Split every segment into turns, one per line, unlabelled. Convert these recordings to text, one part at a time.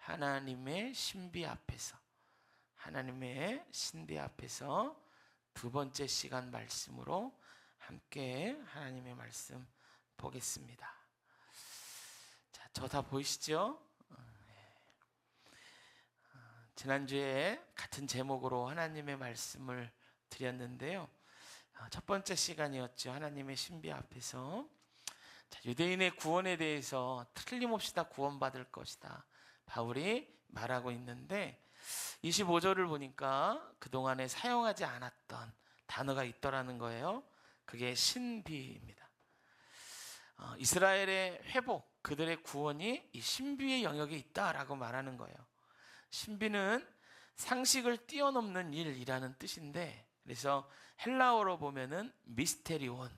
하나님의 신비 앞에서, 하나님의 신비 앞에서 두 번째 시간 말씀으로 함께 하나님의 말씀 보겠습니다. 자, 저 다 보이시죠? 지난주에 같은 제목으로 하나님의 말씀을 드렸는데요. 첫 번째 시간이었죠. 하나님의 신비 앞에서. 자, 유대인의 구원에 대해서 틀림없이 다 구원받을 것이다, 바울이 말하고 있는데 25절을 보니까 그동안에 사용하지 않았던 단어가 있더라는 거예요. 그게 신비입니다. 이스라엘의 회복, 그들의 구원이 이 신비의 영역에 있다라고 말하는 거예요. 신비는 상식을 뛰어넘는 일이라는 뜻인데, 그래서 헬라어로 보면은 미스테리온,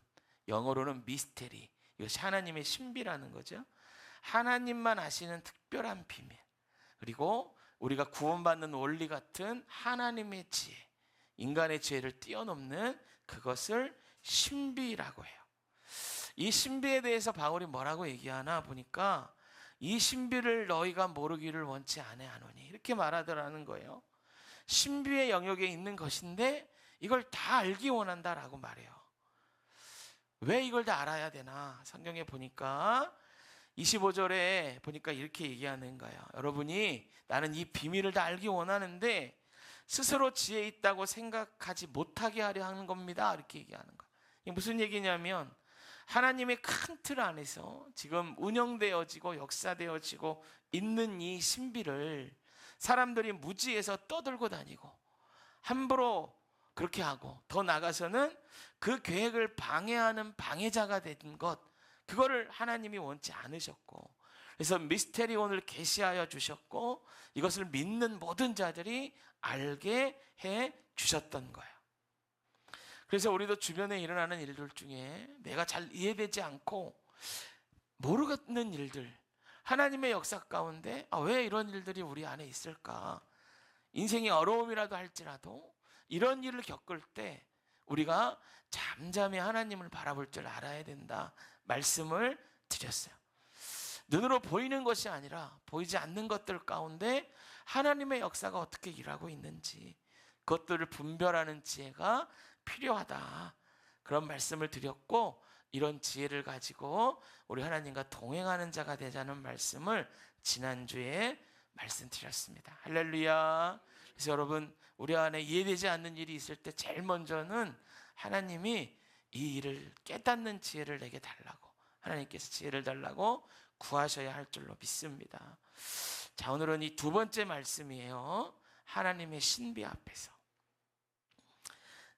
영어로는 미스테리, 이것이 하나님의 신비라는 거죠. 하나님만 아시는 특별한 비밀, 그리고 우리가 구원받는 원리 같은 하나님의 지혜, 인간의 지혜를 뛰어넘는 그것을 신비라고 해요. 이 신비에 대해서 바울이 뭐라고 얘기하나 보니까 이 신비를 너희가 모르기를 원치 아니하노니, 이렇게 말하더라는 거예요. 신비의 영역에 있는 것인데 이걸 다 알기 원한다라고 말해요. 왜 이걸 다 알아야 되나? 성경에 보니까 25절에 보니까 이렇게 얘기하는 거예요. 여러분이 나는 이 비밀을 다 알기 원하는데 스스로 지혜 있다고 생각하지 못하게 하려 하는 겁니다, 이렇게 얘기하는 거예요. 이게 무슨 얘기냐면 하나님의 큰 틀 안에서 지금 운영되어지고 역사되어지고 있는 이 신비를 사람들이 무지해서 떠들고 다니고 함부로 그렇게 하고, 더 나아가서는 그 계획을 방해하는 방해자가 된 것, 그거를 하나님이 원치 않으셨고, 그래서 미스테리온을 계시하여 주셨고 이것을 믿는 모든 자들이 알게 해 주셨던 거예요. 그래서 우리도 주변에 일어나는 일들 중에 내가 잘 이해되지 않고 모르겠는 일들, 하나님의 역사 가운데 왜 이런 일들이 우리 안에 있을까, 인생이 어려움이라도 할지라도 이런 일을 겪을 때 우리가 잠잠히 하나님을 바라볼 줄 알아야 된다 말씀을 드렸어요. 눈으로 보이는 것이 아니라 보이지 않는 것들 가운데 하나님의 역사가 어떻게 일하고 있는지 그것들을 분별하는 지혜가 필요하다, 그런 말씀을 드렸고, 이런 지혜를 가지고 우리 하나님과 동행하는 자가 되자는 말씀을 지난주에 말씀드렸습니다. 할렐루야. 그래서 여러분, 우리 안에 이해되지 않는 일이 있을 때 제일 먼저는 하나님이 이 일을 깨닫는 지혜를 내게 달라고, 하나님께서 지혜를 달라고 구하셔야 할 줄로 믿습니다. 자, 오늘은 이 두 번째 말씀이에요. 하나님의 신비 앞에서.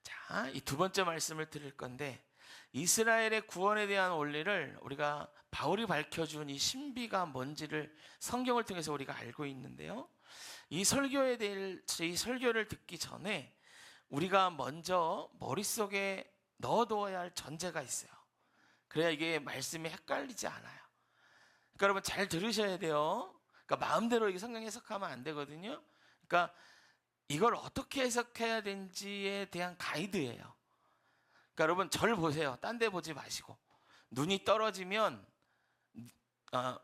자, 이 두 번째 말씀을 드릴 건데, 이스라엘의 구원에 대한 원리를 우리가 바울이 밝혀준 이 신비가 뭔지를 성경을 통해서 우리가 알고 있는데요. 이 설교를 듣기 전에 우리가 먼저 머릿속에 넣어두어야 할 전제가 있어요. 그래야 이게 말씀이 헷갈리지 않아요. 그러니까 여러분 잘 들으셔야 돼요. 그러니까 마음대로 이게 성경 해석하면 안 되거든요. 그러니까 이걸 어떻게 해석해야 되는지에 대한 가이드예요. 그러니까 여러분 절 보세요. 딴 데 보지 마시고. 눈이 떨어지면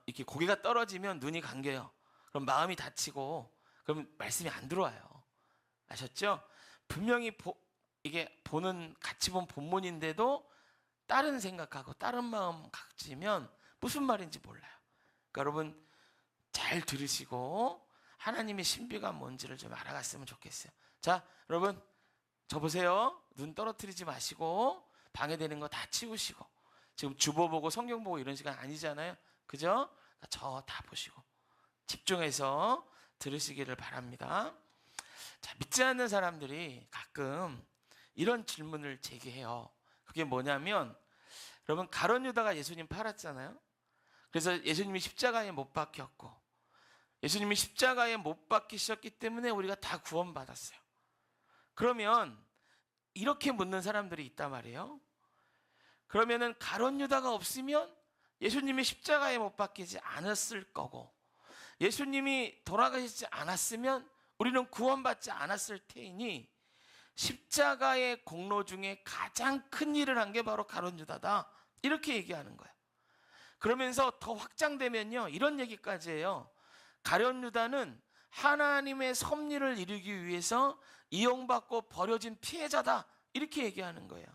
이렇게 고개가 떨어지면 눈이 감겨요. 그럼 마음이 다치고 그럼 말씀이 안 들어와요. 아셨죠? 분명히 이게 같이 본 본문인데도 다른 생각하고 다른 마음 가지면 무슨 말인지 몰라요. 그러니까 여러분 잘 들으시고 하나님의 신비가 뭔지를 좀 알아갔으면 좋겠어요. 자, 여러분 저 보세요. 눈 떨어뜨리지 마시고 방해되는 거 다 치우시고. 지금 주보 보고 성경 보고 이런 시간 아니잖아요. 그죠? 저 다 보시고 집중해서 들으시기를 바랍니다. 자, 믿지 않는 사람들이 가끔 이런 질문을 제기해요. 그게 뭐냐면, 여러분 가룟 유다가 예수님 팔았잖아요. 그래서 예수님이 십자가에 못 박혔고, 예수님이 십자가에 못 박히셨기 때문에 우리가 다 구원받았어요. 그러면 이렇게 묻는 사람들이 있단 말이에요. 그러면은 가룟 유다가 없으면 예수님이 십자가에 못 박히지 않았을 거고, 예수님이 돌아가시지 않았으면 우리는 구원받지 않았을 테이니 십자가의 공로 중에 가장 큰 일을 한 게 바로 가룟 유다다, 이렇게 얘기하는 거예요. 그러면서 더 확장되면요 이런 얘기까지 해요. 가룟 유다는 하나님의 섭리를 이루기 위해서 이용받고 버려진 피해자다, 이렇게 얘기하는 거예요.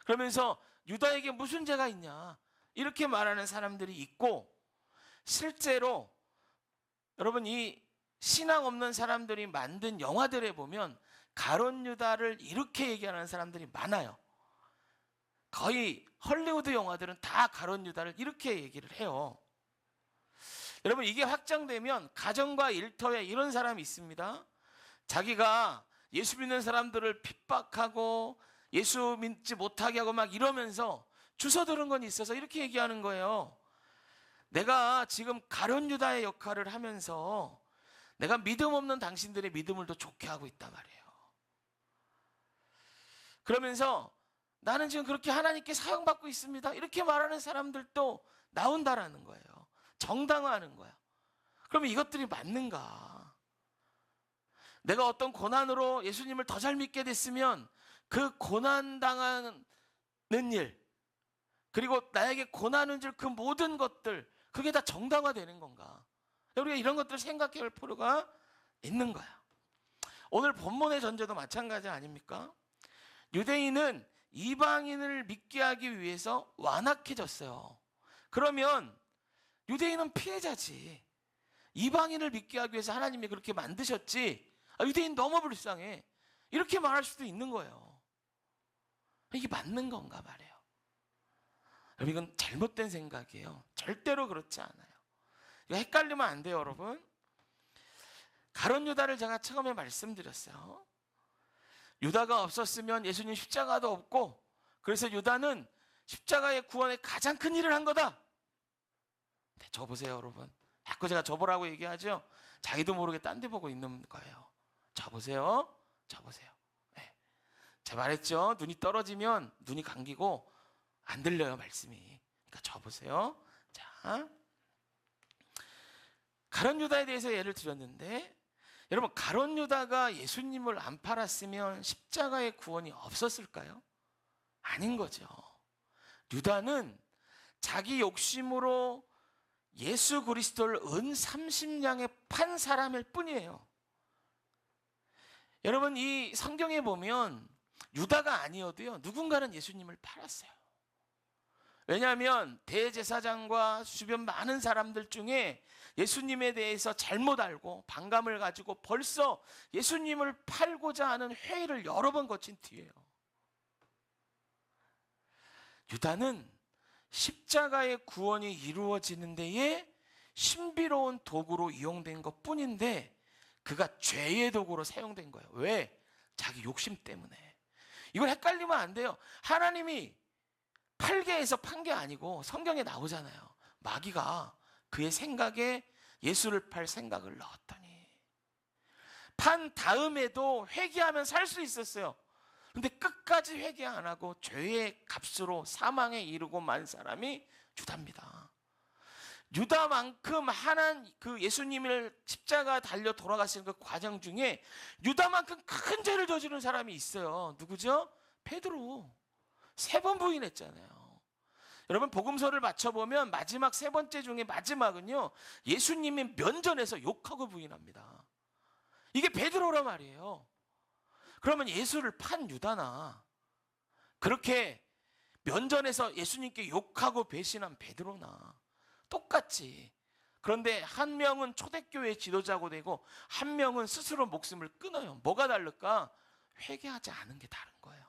그러면서 유다에게 무슨 죄가 있냐, 이렇게 말하는 사람들이 있고, 실제로 여러분 이 신앙 없는 사람들이 만든 영화들에 보면 가룟 유다를 이렇게 얘기하는 사람들이 많아요. 거의 헐리우드 영화들은 다 가룟 유다를 이렇게 얘기를 해요. 여러분, 이게 확정되면 가정과 일터에 이런 사람이 있습니다. 자기가 예수 믿는 사람들을 핍박하고 예수 믿지 못하게 하고 막 이러면서 주워 들은 건 있어서 이렇게 얘기하는 거예요. 내가 지금 가룟 유다의 역할을 하면서 내가 믿음 없는 당신들의 믿음을 더 좋게 하고 있단 말이에요. 그러면서 나는 지금 그렇게 하나님께 사용받고 있습니다, 이렇게 말하는 사람들도 나온다라는 거예요. 정당화하는 거야. 그러면 이것들이 맞는가? 내가 어떤 고난으로 예수님을 더 잘 믿게 됐으면 그 고난당하는 일, 그리고 나에게 고난을 줄 그 모든 것들, 그게 다 정당화되는 건가? 우리가 이런 것들을 생각해 볼 필요가 있는 거야. 오늘 본문의 전제도 마찬가지 아닙니까? 유대인은 이방인을 믿게 하기 위해서 완악해졌어요. 그러면 유대인은 피해자지. 이방인을 믿게 하기 위해서 하나님이 그렇게 만드셨지. 유대인 너무 불쌍해, 이렇게 말할 수도 있는 거예요. 이게 맞는 건가 말이에요. 여러분, 이건 잘못된 생각이에요. 절대로 그렇지 않아요. 이거 헷갈리면 안 돼요, 여러분. 가룟 유다를 제가 처음에 말씀드렸어요. 유다가 없었으면 예수님 십자가도 없고, 그래서 유다는 십자가의 구원의 가장 큰 일을 한 거다. 네, 저 보세요, 여러분. 자꾸 제가 저 보라고 얘기하죠. 자기도 모르게 딴 데 보고 있는 거예요. 저 보세요, 저 보세요. 네. 제가 말했죠. 눈이 떨어지면 눈이 감기고 안 들려요, 말씀이. 그러니까 저 보세요. 자, 가룟 유다에 대해서 예를 들었는데, 여러분, 가룟 유다가 예수님을 안 팔았으면 십자가의 구원이 없었을까요? 아닌 거죠. 유다는 자기 욕심으로 예수 그리스도를 은 30냥에 판 사람일 뿐이에요. 여러분, 이 성경에 보면 유다가 아니어도요, 누군가는 예수님을 팔았어요. 왜냐하면 대제사장과 주변 많은 사람들 중에 예수님에 대해서 잘못 알고 반감을 가지고 벌써 예수님을 팔고자 하는 회의를 여러 번 거친 뒤에요. 유다는 십자가의 구원이 이루어지는 데에 신비로운 도구로 이용된 것 뿐인데, 그가 죄의 도구로 사용된 거예요. 왜? 자기 욕심 때문에. 이걸 헷갈리면 안 돼요. 하나님이 팔게 해서 판 게 아니고, 성경에 나오잖아요. 마귀가 그의 생각에 예수를 팔 생각을 넣었더니, 판 다음에도 회개하면 살 수 있었어요. 근데 끝까지 회개 안 하고 죄의 값으로 사망에 이르고 만 사람이 유다입니다. 유다만큼 그 예수님을 십자가 달려 돌아가시는 그 과정 중에 유다만큼 큰 죄를 저지른 사람이 있어요. 누구죠? 베드로. 3번 부인했잖아요. 여러분, 복음서를 맞춰보면 마지막 3번째 중에 마지막은요, 예수님이 면전에서 욕하고 부인합니다. 이게 베드로란 말이에요. 그러면 예수를 판 유다나, 그렇게 면전에서 예수님께 욕하고 배신한 베드로나 똑같지. 그런데 한 명은 초대교회 지도자고 되고 한 명은 스스로 목숨을 끊어요. 뭐가 다를까? 회개하지 않은 게 다른 거예요.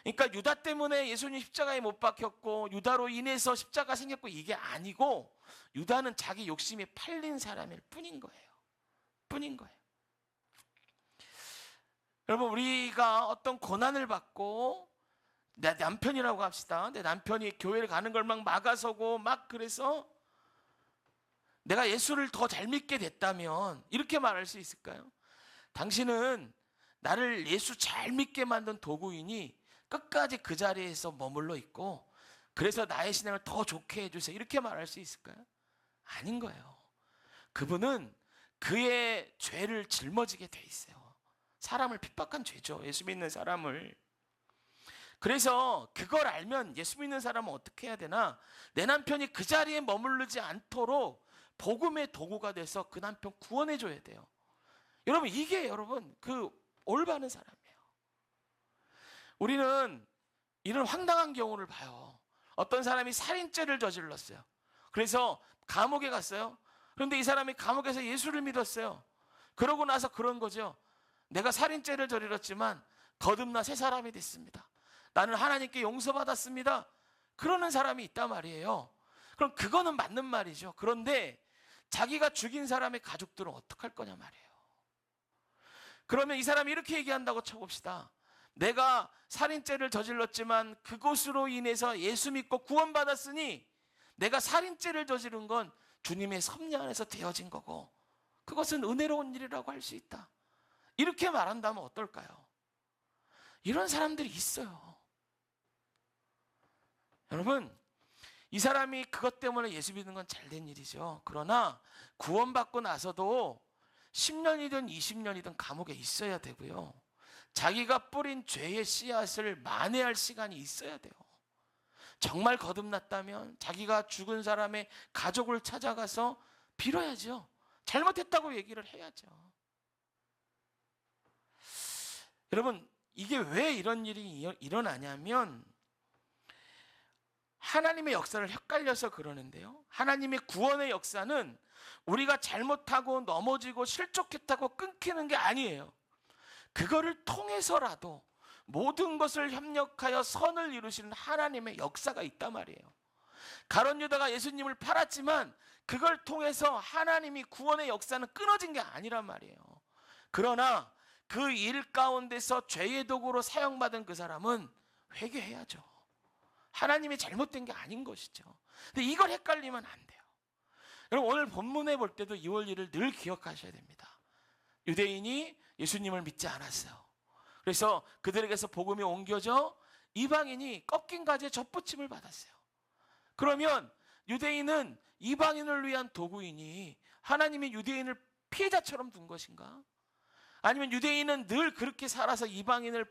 그러니까 유다 때문에 예수님 십자가에 못 박혔고, 유다로 인해서 십자가 생겼고, 이게 아니고 유다는 자기 욕심에 팔린 사람일 뿐인 거예요. 뿐인 거예요. 여러분, 우리가 어떤 고난을 받고, 내 남편이라고 합시다. 내 남편이 교회를 가는 걸 막 막아서고 막 그래서 내가 예수를 더 잘 믿게 됐다면 이렇게 말할 수 있을까요? 당신은 나를 예수 잘 믿게 만든 도구이니 끝까지 그 자리에서 머물러 있고, 그래서 나의 신앙을 더 좋게 해주세요, 이렇게 말할 수 있을까요? 아닌 거예요. 그분은 그의 죄를 짊어지게 돼 있어요. 사람을 핍박한 죄죠, 예수 믿는 사람을. 그래서 그걸 알면 예수 믿는 사람은 어떻게 해야 되나? 내 남편이 그 자리에 머무르지 않도록 복음의 도구가 돼서 그 남편 구원해 줘야 돼요. 여러분, 이게 여러분 그 올바른 사람이에요. 우리는 이런 황당한 경우를 봐요. 어떤 사람이 살인죄를 저질렀어요. 그래서 감옥에 갔어요. 그런데 이 사람이 감옥에서 예수를 믿었어요. 그러고 나서 그런 거죠. 내가 살인죄를 저질렀지만 거듭나 새 사람이 됐습니다. 나는 하나님께 용서받았습니다. 그러는 사람이 있단 말이에요. 그럼 그거는 맞는 말이죠. 그런데 자기가 죽인 사람의 가족들은 어떡할 거냐 말이에요. 그러면 이 사람이 이렇게 얘기한다고 쳐봅시다. 내가 살인죄를 저질렀지만 그것으로 인해서 예수 믿고 구원받았으니 내가 살인죄를 저지른 건 주님의 섭리 안에서 되어진 거고 그것은 은혜로운 일이라고 할 수 있다. 이렇게 말한다면 어떨까요? 이런 사람들이 있어요. 여러분, 이 사람이 그것 때문에 예수 믿는 건 잘된 일이죠. 그러나 구원받고 나서도 10년이든 20년이든 감옥에 있어야 되고요. 자기가 뿌린 죄의 씨앗을 만회할 시간이 있어야 돼요. 정말 거듭났다면 자기가 죽은 사람의 가족을 찾아가서 빌어야죠. 잘못했다고 얘기를 해야죠. 여러분, 이게 왜 이런 일이 일어나냐면 하나님의 역사를 헷갈려서 그러는데요. 하나님의 구원의 역사는 우리가 잘못하고 넘어지고 실족했다고 끊기는 게 아니에요. 그거를 통해서라도 모든 것을 협력하여 선을 이루시는 하나님의 역사가 있단 말이에요. 가룟 유다가 예수님을 팔았지만 그걸 통해서 하나님이 구원의 역사는 끊어진 게 아니란 말이에요. 그러나 그 일 가운데서 죄의 도구로 사용받은 그 사람은 회개해야죠. 하나님이 잘못된 게 아닌 것이죠. 근데 이걸 헷갈리면 안 돼요. 여러분, 오늘 본문에 볼 때도 2월 1일 늘 기억하셔야 됩니다. 유대인이 예수님을 믿지 않았어요. 그래서 그들에게서 복음이 옮겨져 이방인이 꺾인 가지에 젖붙임을 받았어요. 그러면 유대인은 이방인을 위한 도구이니 하나님이 유대인을 피해자처럼 둔 것인가? 아니면 유대인은 늘 그렇게 살아서 이방인을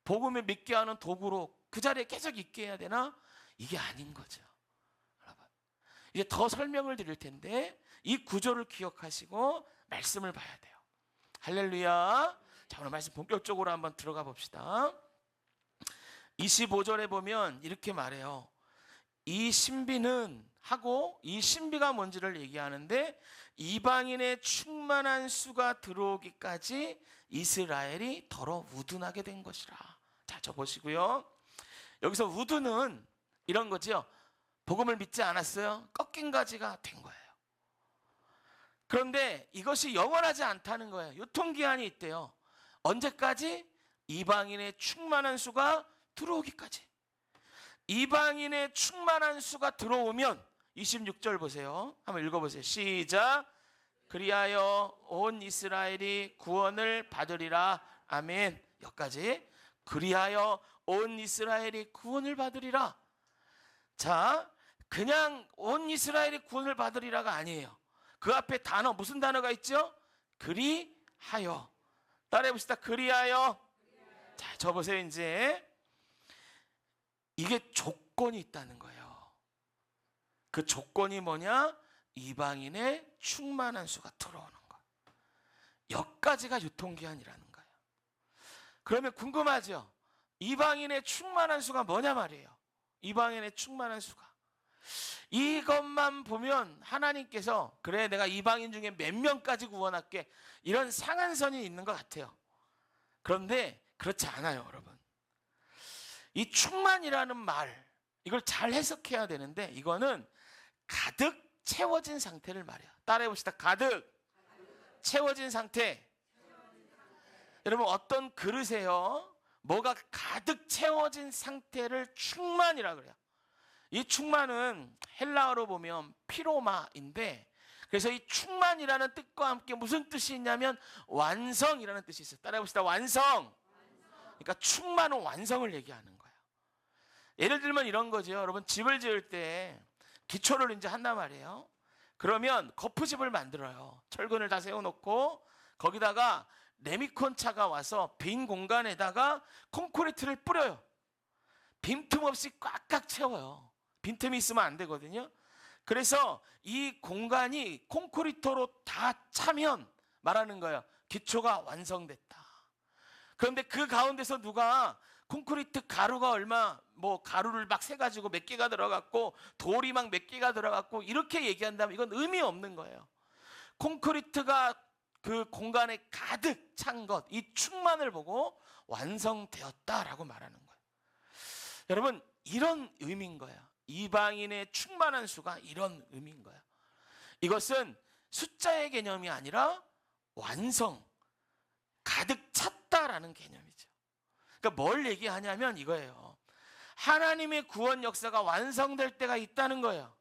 복음을 믿게 하는 도구로 그 자리에 계속 있게 해야 되나? 이게 아닌 거죠. 여러분, 이제 더 설명을 드릴 텐데 이 구조를 기억하시고 말씀을 봐야 돼요. 할렐루야. 자, 오늘 말씀 본격적으로 한번 들어가 봅시다. 25절에 보면 이렇게 말해요. 이 신비는 하고, 이 신비가 뭔지를 얘기하는데 이방인의 충만한 수가 들어오기까지 이스라엘이 더러 우둔하게 된 것이라. 자, 저 보시고요. 여기서 우둔은 이런 거죠. 복음을 믿지 않았어요. 꺾인 가지가 된 거예요. 그런데 이것이 영원하지 않다는 거예요. 유통기한이 있대요. 언제까지? 이방인의 충만한 수가 들어오기까지. 이방인의 충만한 수가 들어오면 26절 보세요. 한번 읽어보세요. 시작. 그리하여 온 이스라엘이 구원을 받으리라. 아멘. 여기까지. 그리하여 온 이스라엘이 구원을 받으리라. 자, 그냥 온 이스라엘이 구원을 받으리라가 아니에요. 그 앞에 단어, 무슨 단어가 있죠? 그리하여. 따라해 봅시다. 그리하여. 자, 저 보세요. 이제 이게 조건이 있다는 거예요. 그 조건이 뭐냐? 이방인의 충만한 수가 들어오는 거. 여기까지가 유통기한이라는 거예요. 그러면 궁금하죠? 이방인의 충만한 수가 뭐냐 말이에요. 이방인의 충만한 수가. 이것만 보면 하나님께서 그래 내가 이방인 중에 몇 명까지 구원할게 이런 상한선이 있는 것 같아요. 그런데 그렇지 않아요, 여러분. 이 충만이라는 말, 이걸 잘 해석해야 되는데 이거는 가득 채워진 상태를 말해요. 따라해 봅시다. 가득 채워진 상태. 여러분, 어떤 그릇에요, 뭐가 가득 채워진 상태를 충만이라 그래요. 이 충만은 헬라어로 보면 피로마인데, 그래서 이 충만이라는 뜻과 함께 무슨 뜻이 있냐면 완성이라는 뜻이 있어요. 따라해 봅시다. 완성. 그러니까 충만은 완성을 얘기하는 거예요. 예를 들면 이런 거죠. 여러분, 집을 지을 때 기초를 이제 한단 말이에요. 그러면 거푸집을 만들어요. 철근을 다 세워놓고 거기다가 레미콘 차가 와서 빈 공간에다가 콘크리트를 뿌려요. 빈틈없이 꽉꽉 채워요. 빈틈이 있으면 안 되거든요. 그래서 이 공간이 콘크리트로 다 차면 말하는 거예요. 기초가 완성됐다. 그런데 그 가운데서 누가 콘크리트 가루가 가루를 막 세가지고 몇 개가 들어갔고 돌이 막 몇 개가 들어갔고 이렇게 얘기한다면 이건 의미 없는 거예요. 콘크리트가 그 공간에 가득 찬 것, 이 충만을 보고 완성되었다라고 말하는 거예요. 여러분, 이런 의미인 거예요. 이방인의 충만한 수가 이런 의미인 거예요. 이것은 숫자의 개념이 아니라 완성, 가득 찼다라는 개념이죠. 그러니까 뭘 얘기하냐면 이거예요. 하나님의 구원 역사가 완성될 때가 있다는 거예요.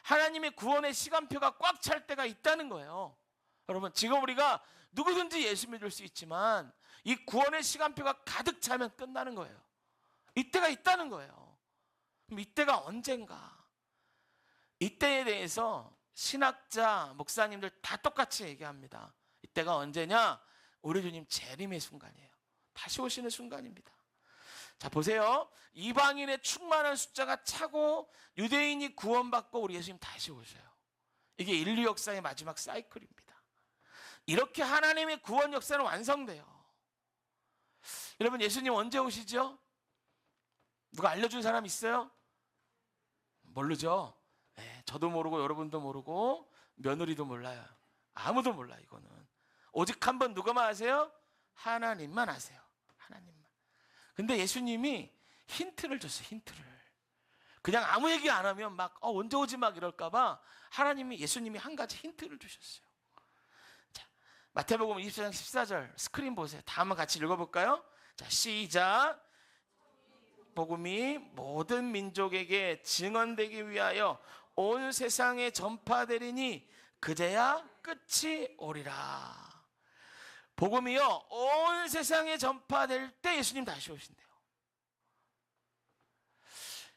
하나님의 구원의 시간표가 꽉 찰 때가 있다는 거예요. 여러분, 지금 우리가 누구든지 예수 믿을 수 있지만 이 구원의 시간표가 가득 차면 끝나는 거예요. 이때가 있다는 거예요. 그럼 이때가 언젠가? 이때에 대해서 신학자, 목사님들 다 똑같이 얘기합니다. 이때가 언제냐? 우리 주님 재림의 순간이에요. 다시 오시는 순간입니다. 자, 보세요. 이방인의 충만한 숫자가 차고 유대인이 구원받고 우리 예수님 다시 오셔요. 이게 인류 역사의 마지막 사이클입니다. 이렇게 하나님의 구원 역사는 완성돼요. 여러분, 예수님 언제 오시죠? 누가 알려준 사람 있어요? 모르죠? 네, 저도 모르고 여러분도 모르고 며느리도 몰라요. 아무도 몰라. 이거는 오직 한 번 누가만 아세요? 하나님만 아세요. 하나님만. 근데 예수님이 힌트를 줬어요. 힌트를. 그냥 아무 얘기 안 하면 막 언제 오지 막 이럴까 봐 예수님이 한 가지 힌트를 주셨어요. 자, 마태복음 24장 14절 스크린 보세요. 다 한번 같이 읽어볼까요? 자, 시작. 복음이 모든 민족에게 증언되기 위하여 온 세상에 전파되리니 그제야 끝이 오리라. 복음이요, 온 세상에 전파될 때 예수님 다시 오신대요.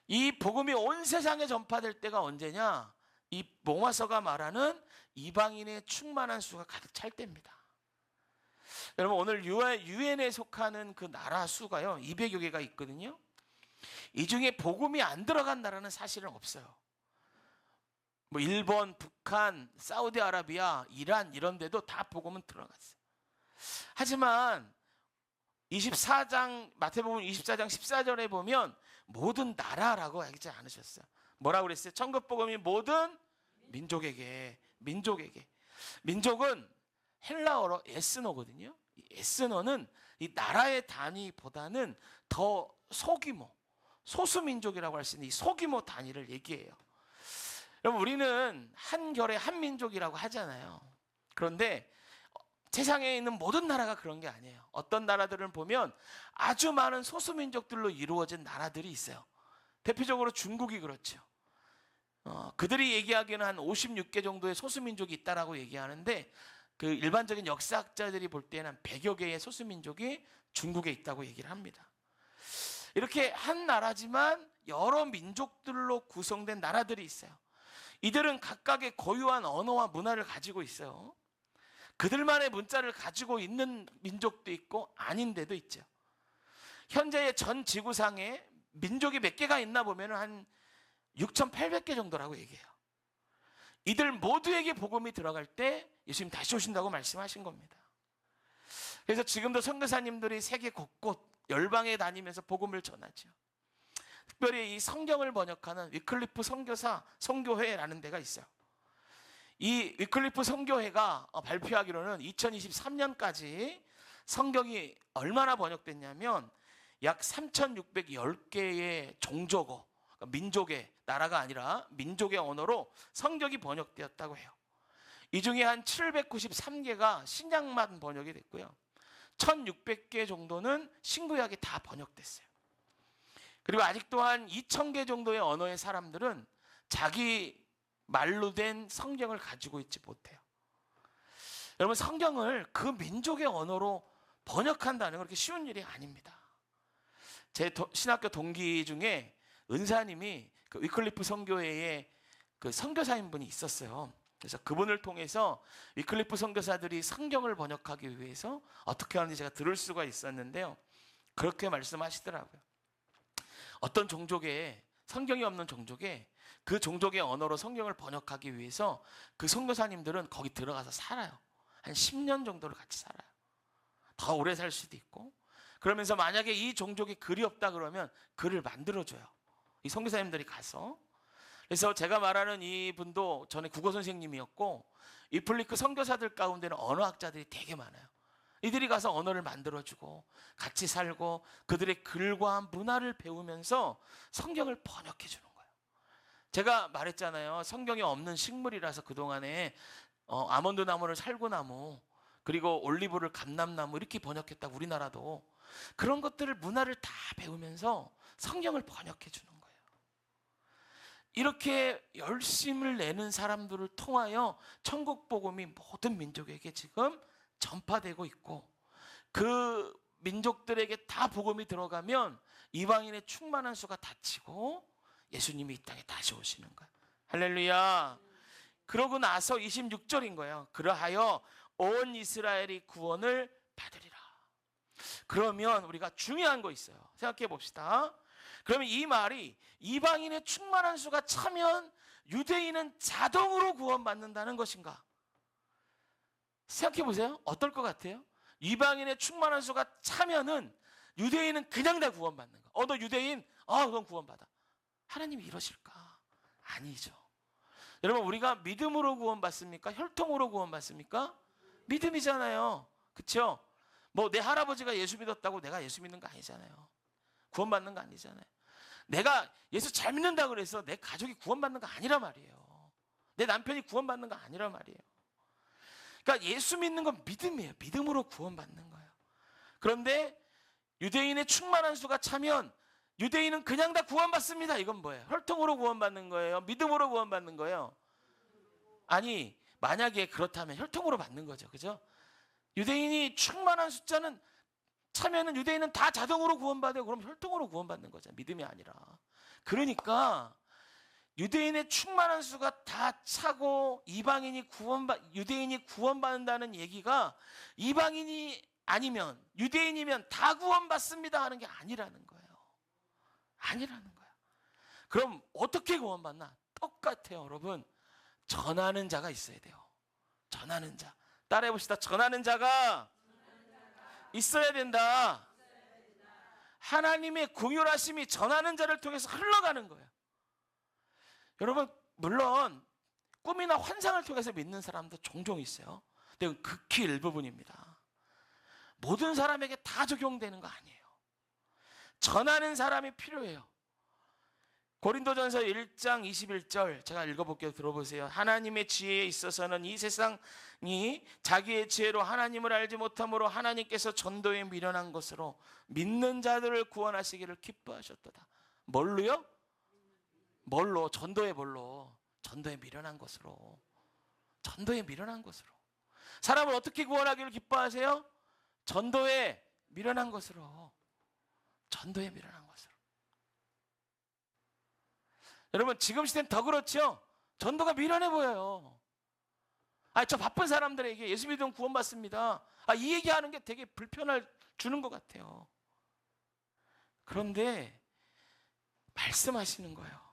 이 복음이 온 세상에 전파될 때가 언제냐? 이 로마서가 말하는 이방인의 충만한 수가 가득 찰 때입니다. 여러분, 오늘 유엔에 속하는 그 나라 수가요 200여 개가 있거든요. 이 중에 복음이 안 들어간 나라는 사실은 없어요. 뭐 일본, 북한, 사우디아라비아, 이란 이런 데도 다 복음은 들어갔어요. 하지만 마태복음 24장 14절에 보면 모든 나라라고 하지 않으셨어요. 뭐라고 그랬어요? 천국복음이 모든 민족에게. 민족은 헬라어로 에스노거든요. 이 에스노는 이 나라의 단위보다는 더 소규모, 소수민족이라고 할 수 있는 이 소규모 단위를 얘기해요. 여러분, 우리는 한결의 한민족이라고 하잖아요. 그런데 세상에 있는 모든 나라가 그런 게 아니에요. 어떤 나라들은 보면 아주 많은 소수민족들로 이루어진 나라들이 있어요. 대표적으로 중국이 그렇죠. 그들이 얘기하기에는 한 56개 정도의 소수민족이 있다라고 얘기하는데 그 일반적인 역사학자들이 볼 때는 한 100여 개의 소수민족이 중국에 있다고 얘기를 합니다. 이렇게 한 나라지만 여러 민족들로 구성된 나라들이 있어요. 이들은 각각의 고유한 언어와 문화를 가지고 있어요. 그들만의 문자를 가지고 있는 민족도 있고 아닌 데도 있죠. 현재의 전 지구상에 민족이 몇 개가 있나 보면 한 6,800개 정도라고 얘기해요. 이들 모두에게 복음이 들어갈 때 예수님 다시 오신다고 말씀하신 겁니다. 그래서 지금도 선교사님들이 세계 곳곳 열방에 다니면서 복음을 전하죠. 특별히 이 성경을 번역하는 위클리프 선교회라는 데가 있어요. 이 위클리프 선교회가 발표하기로는 2023년까지 성경이 얼마나 번역됐냐면 약 3,610개의 종족어, 그러니까 민족의 나라가 아니라 민족의 언어로 성경이 번역되었다고 해요. 이 중에 한 793개가 신약만 번역이 됐고요. 1,600개 정도는 신구약이 다 번역됐어요. 그리고 아직도 한 2,000개 정도의 언어의 사람들은 자기 말로 된 성경을 가지고 있지 못해요. 여러분, 성경을 그 민족의 언어로 번역한다는 건 그렇게 쉬운 일이 아닙니다. 제 신학교 동기 중에 은사님이 그 위클리프 선교회에 그 선교사인 분이 있었어요. 그래서 그분을 통해서 위클리프 선교사들이 성경을 번역하기 위해서 어떻게 하는지 제가 들을 수가 있었는데요. 그렇게 말씀하시더라고요. 어떤 종족에 성경이 없는 종족에 그 종족의 언어로 성경을 번역하기 위해서 그 선교사님들은 거기 들어가서 살아요. 한 10년 정도를 같이 살아요. 더 오래 살 수도 있고. 그러면서 만약에 이 종족에 글이 없다 그러면 글을 만들어줘요. 이 선교사님들이 가서. 그래서 제가 말하는 이분도 전에 국어 선생님이었고, 이플리크 선교사들 가운데는 언어학자들이 되게 많아요. 이들이 가서 언어를 만들어주고 같이 살고 그들의 글과 문화를 배우면서 성경을 번역해 주는 거예요. 제가 말했잖아요. 성경이 없는 식물이라서 그동안에 아몬드 나무를 살구나무, 그리고 올리브를 감람나무 이렇게 번역했다고. 우리나라도 그런 것들을, 문화를 다 배우면서 성경을 번역해 주는 거예요. 이렇게 열심을 내는 사람들을 통하여 천국 복음이 모든 민족에게 지금 전파되고 있고, 그 민족들에게 다 복음이 들어가면 이방인의 충만한 수가 닫히고 예수님이 이 땅에 다시 오시는 거예요. 할렐루야. 그러고 나서 26절인 거예요. 그러하여 온 이스라엘이 구원을 받으리라. 그러면 우리가 중요한 거 있어요. 생각해 봅시다. 그러면 이 말이 이방인의 충만한 수가 차면 유대인은 자동으로 구원받는다는 것인가? 생각해 보세요. 어떨 것 같아요? 이방인의 충만한 수가 차면은 유대인은 그냥 다 구원받는 거. 너 유대인? 그럼 구원받아. 하나님이 이러실까? 아니죠. 여러분, 우리가 믿음으로 구원받습니까? 혈통으로 구원받습니까? 믿음이잖아요. 그렇죠? 뭐 내 할아버지가 예수 믿었다고 내가 예수 믿는 거 아니잖아요. 구원받는 거 아니잖아요. 내가 예수 잘 믿는다 그래서 내 가족이 구원받는 거 아니란 말이에요. 내 남편이 구원받는 거 아니란 말이에요. 그러니까 예수 믿는 건 믿음이에요. 믿음으로 구원받는 거예요. 그런데 유대인의 충만한 수가 차면 유대인은 그냥 다 구원받습니다. 이건 뭐예요? 혈통으로 구원받는 거예요? 믿음으로 구원받는 거예요? 아니, 만약에 그렇다면 혈통으로 받는 거죠. 그죠? 유대인이 충만한 숫자는 차면은 유대인은 다 자동으로 구원받아요. 그럼 혈통으로 구원받는 거죠. 믿음이 아니라. 그러니까 유대인의 충만한 수가 다 차고 유대인이 구원받는다는 얘기가 이방인이 아니면, 유대인이면 다 구원받습니다 하는 게 아니라는 거예요. 아니라는 거예요. 그럼 어떻게 구원받나? 똑같아요, 여러분. 전하는 자가 있어야 돼요. 전하는 자. 따라해 봅시다. 전하는 자가 있어야 된다. 하나님의 공율하심이 전하는 자를 통해서 흘러가는 거예요. 여러분, 물론 꿈이나 환상을 통해서 믿는 사람도 종종 있어요. 근데 극히 일부분입니다. 모든 사람에게 다 적용되는 거 아니에요. 전하는 사람이 필요해요. 고린도전서 1장 21절 제가 읽어볼게요. 들어보세요. 하나님의 지혜에 있어서는 이 세상이 자기의 지혜로 하나님을 알지 못함으로 하나님께서 전도에 미련한 것으로 믿는 자들을 구원하시기를 기뻐하셨도다. 뭘로요? 뭘로? 전도에 뭘로? 전도에 미련한 것으로. 전도에 미련한 것으로. 사람을 어떻게 구원하기를 기뻐하세요? 전도에 미련한 것으로. 전도에 미련한 것으로. 여러분, 지금 시대는 더 그렇죠? 전도가 미련해 보여요. 저 바쁜 사람들에게 예수 믿으면 구원받습니다. 이 얘기하는 게 되게 불편을 주는 것 같아요. 그런데 말씀하시는 거예요.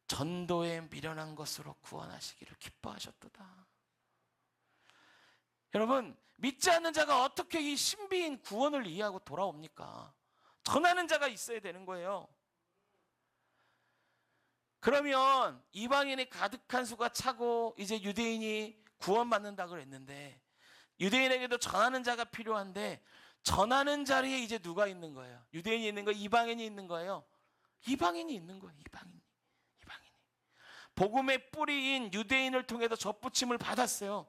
전도에 미련한 것으로 구원하시기를 기뻐하셨도다. 여러분, 믿지 않는 자가 어떻게 이 신비인 구원을 이해하고 돌아옵니까? 전하는 자가 있어야 되는 거예요. 그러면 이방인이 가득한 수가 차고 이제 유대인이 구원받는다 그랬는데, 유대인에게도 전하는 자가 필요한데 전하는 자리에 이제 누가 있는 거예요? 유대인이 있는 거예요? 이방인이 있는 거예요? 이방인이 있는 거예요. 이방인이. 복음의 뿌리인 유대인을 통해서 접붙임을 받았어요.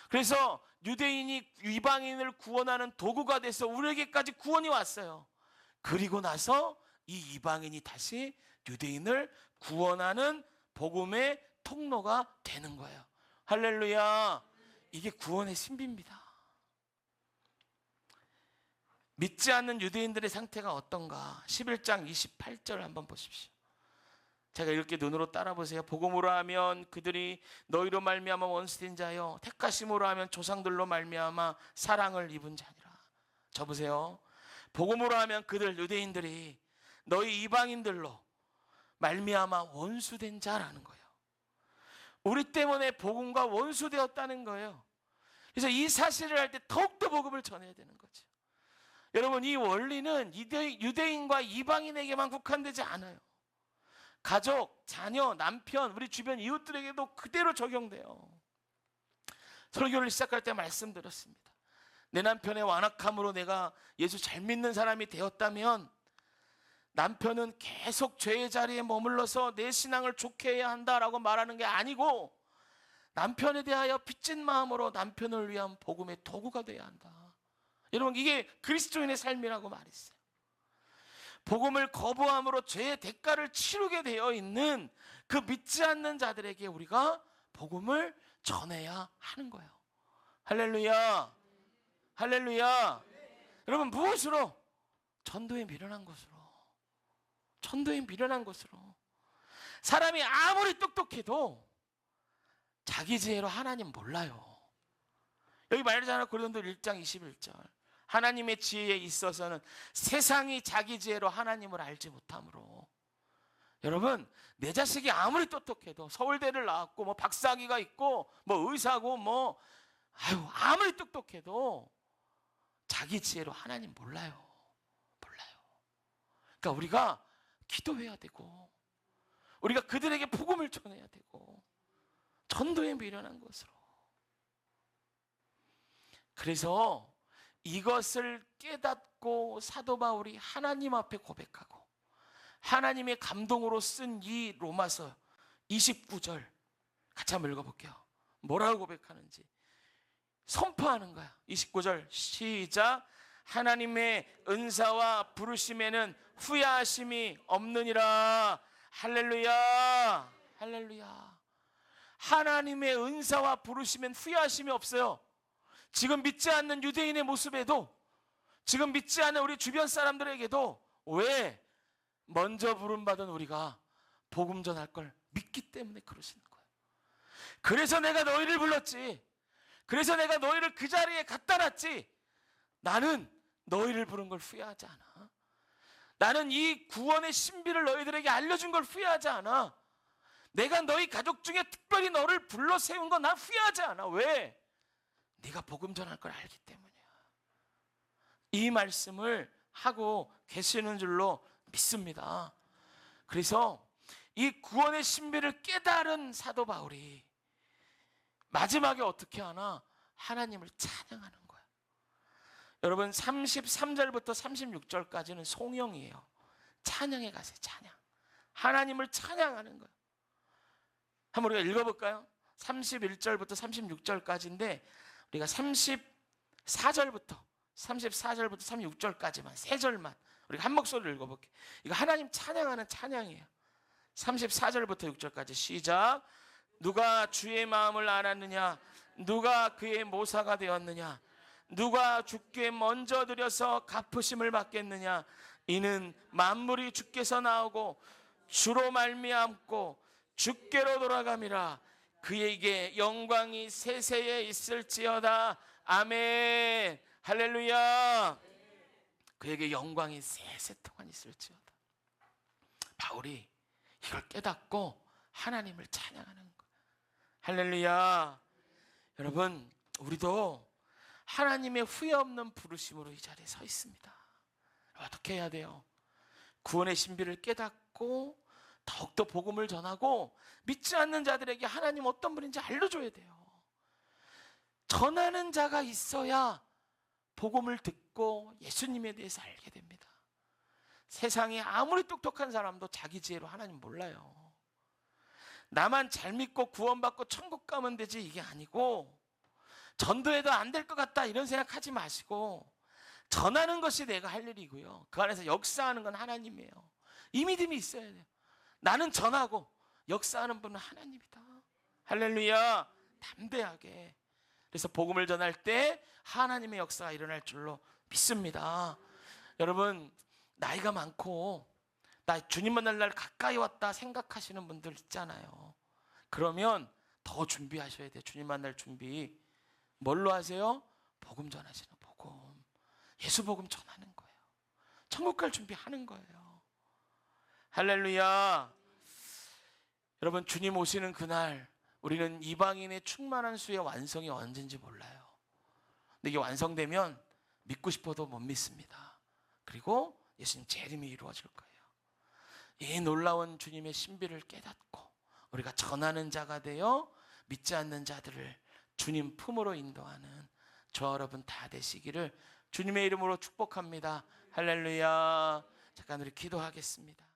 그래서 유대인이 이방인을 구원하는 도구가 돼서 우리에게까지 구원이 왔어요. 그리고 나서 이 이방인이 다시 유대인을 구원하는 복음의 통로가 되는 거예요. 할렐루야. 이게 구원의 신비입니다. 믿지 않는 유대인들의 상태가 어떤가? 11장 28절 한번 보십시오. 제가 이렇게 눈으로 따라 보세요. 복음으로 하면 그들이 너희로 말미암아 원수된 자요, 택하심으로 하면 조상들로 말미암아 사랑을 입은 자니라. 저 보세요. 복음으로 하면 그들 유대인들이 너희 이방인들로, 말미암아 원수된 자라는 거예요. 우리 때문에 복음과 원수되었다는 거예요. 그래서 이 사실을 알 때 더욱더 복음을 전해야 되는 거죠. 여러분, 이 원리는 유대인과 이방인에게만 국한되지 않아요. 가족, 자녀, 남편, 우리 주변 이웃들에게도 그대로 적용돼요. 설교를 시작할 때 말씀드렸습니다. 내 남편의 완악함으로 내가 예수 잘 믿는 사람이 되었다면 남편은 계속 죄의 자리에 머물러서 내 신앙을 좋게 해야 한다라고 말하는 게 아니고, 남편에 대하여 빚진 마음으로 남편을 위한 복음의 도구가 돼야 한다. 여러분, 이게 그리스도인의 삶이라고 말했어요. 복음을 거부함으로 죄의 대가를 치르게 되어 있는 그 믿지 않는 자들에게 우리가 복음을 전해야 하는 거예요. 할렐루야, 할렐루야. 여러분, 무엇으로? 전도에 미련한 것으로. 전도에 미련한 것으로. 사람이 아무리 똑똑해도 자기 지혜로 하나님 몰라요. 여기 말하잖아요. 고린도 1장 21절. 하나님의 지혜에 있어서는 세상이 자기 지혜로 하나님을 알지 못하므로. 여러분, 내 자식이 아무리 똑똑해도 서울대를 나왔고 뭐 박사학위가 있고 뭐 의사고 뭐 아무리 똑똑해도 자기 지혜로 하나님 몰라요. 그러니까 우리가 기도해야 되고, 우리가 그들에게 복음을 전해야 되고, 전도에 미련한 것으로. 그래서 이것을 깨닫고 사도 바울이 하나님 앞에 고백하고, 하나님의 감동으로 쓴 이 로마서 29절 같이 한번 읽어볼게요. 뭐라고 고백하는지 선포하는 거야. 29절 시작. 하나님의 은사와 부르심에는 후회하심이 없느니라. 할렐루야, 할렐루야. 하나님의 은사와 부르심엔 후회하심이 없어요. 지금 믿지 않는 유대인의 모습에도, 지금 믿지 않는 우리 주변 사람들에게도, 왜? 먼저 부름받은 우리가 복음 전할 걸 믿기 때문에 그러시는 거예요. 그래서 내가 너희를 불렀지. 그래서 내가 너희를 그 자리에 갖다 놨지. 나는 너희를 부른 걸 후회하지 않아. 나는 이 구원의 신비를 너희들에게 알려준 걸 후회하지 않아. 내가 너희 가족 중에 특별히 너를 불러 세운 건 난 후회하지 않아. 왜? 네가 복음 전할 걸 알기 때문이야. 이 말씀을 하고 계시는 줄로 믿습니다. 그래서 이 구원의 신비를 깨달은 사도 바울이 마지막에 어떻게 하나? 하나님을 찬양하는 거야. 여러분, 33절부터 36절까지는 송영이에요. 찬양에 가세요. 찬양. 하나님을 찬양하는 거예요. 한번 우리가 읽어볼까요? 31절부터 36절까지인데 우리가 34절부터 36절까지만, 세 절만 우리가 한 목소리로 읽어볼게요. 이거 하나님 찬양하는 찬양이에요. 34절부터 6절까지 시작. 누가 주의 마음을 알았느냐? 누가 그의 모사가 되었느냐? 누가 주께 먼저 드려서 갚으심을 받겠느냐? 이는 만물이 주께서 나오고 주로 말미암고 주께로 돌아감이라. 그에게 영광이 세세에 있을지어다. 아멘. 할렐루야. 그에게 영광이 세세 동안 있을지어다. 바울이 이걸 깨닫고 하나님을 찬양하는 거예요. 할렐루야. 여러분, 우리도 하나님의 후회 없는 부르심으로 이 자리에 서 있습니다. 어떻게 해야 돼요? 구원의 신비를 깨닫고 더욱더 복음을 전하고 믿지 않는 자들에게 하나님 어떤 분인지 알려줘야 돼요. 전하는 자가 있어야 복음을 듣고 예수님에 대해서 알게 됩니다. 세상에 아무리 똑똑한 사람도 자기 지혜로 하나님 몰라요. 나만 잘 믿고 구원받고 천국 가면 되지, 이게 아니고, 전도해도 안 될 것 같다 이런 생각하지 마시고, 전하는 것이 내가 할 일이고요, 그 안에서 역사하는 건 하나님이에요. 이 믿음이 있어야 돼요. 나는 전하고 역사하는 분은 하나님이다. 할렐루야. 담대하게. 그래서 복음을 전할 때 하나님의 역사가 일어날 줄로 믿습니다. 여러분, 나이가 많고 나 주님 만날 날 가까이 왔다 생각하시는 분들 있잖아요. 그러면 더 준비하셔야 돼요. 주님 만날 준비. 뭘로 하세요? 복음 전하시는 복음. 예수 복음 전하는 거예요. 천국 갈 준비하는 거예요. 할렐루야. 여러분, 주님 오시는 그날 우리는 이방인의 충만한 수의 완성이 언젠지 몰라요. 근데 이게 완성되면 믿고 싶어도 못 믿습니다. 그리고 예수님 재림이 이루어질 거예요. 이 놀라운 주님의 신비를 깨닫고 우리가 전하는 자가 되어 믿지 않는 자들을 주님 품으로 인도하는 저 여러분 다 되시기를 주님의 이름으로 축복합니다. 할렐루야. 잠깐 우리 기도하겠습니다.